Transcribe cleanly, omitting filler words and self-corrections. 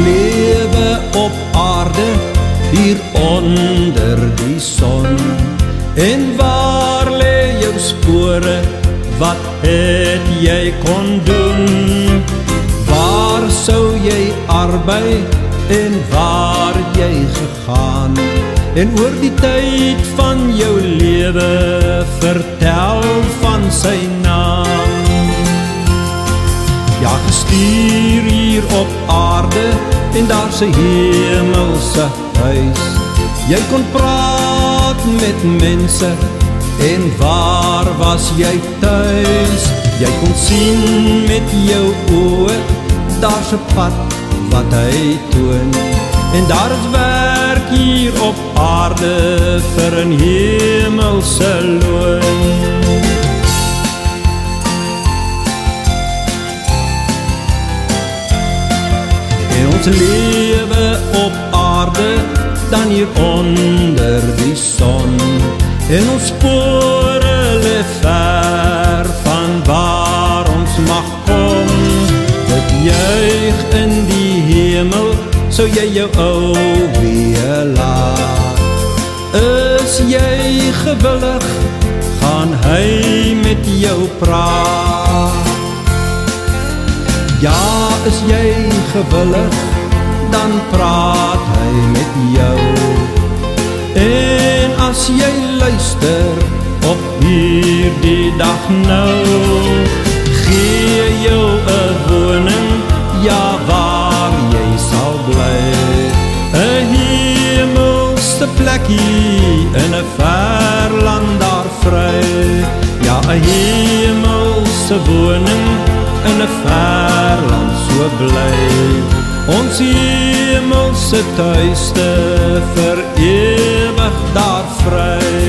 lewe op aarde, hier onder die son. En waar lê jou spore, wat het jy kon doen? Waar sou jy arbei, en waar jy gegaan? En oor die tyd van jou lewe, vertel van sy naam. Ja, gestuur hier op aarde, en daar sy hemelse huis. Jy kon praat met mense, en waar was jy thuis? Jy kon sien met jou oë, daar's 'n pad wat hy toon. En daar is werk hier op aarde vir 'n hemelse loon. En ons lewe op aarde, dan hier onder die son. En ons spore lê ver van waar ons mag kom. Dit juig in die hemel, sou jy jou ou weer laat. Is jy gewillig, gaan hy met jou praat. Ja, is jy gewillig, dan praat hy met jou. En as jy luister op hierdie dag nou, gee jou 'n woning, ja, waar jy sal bly. 'n hemelse plekkie in 'n ver land daar vry. Ja, 'n hemelse woning in 'n ver land so bly. Ons hemelse tuiste vir ewig daar vry.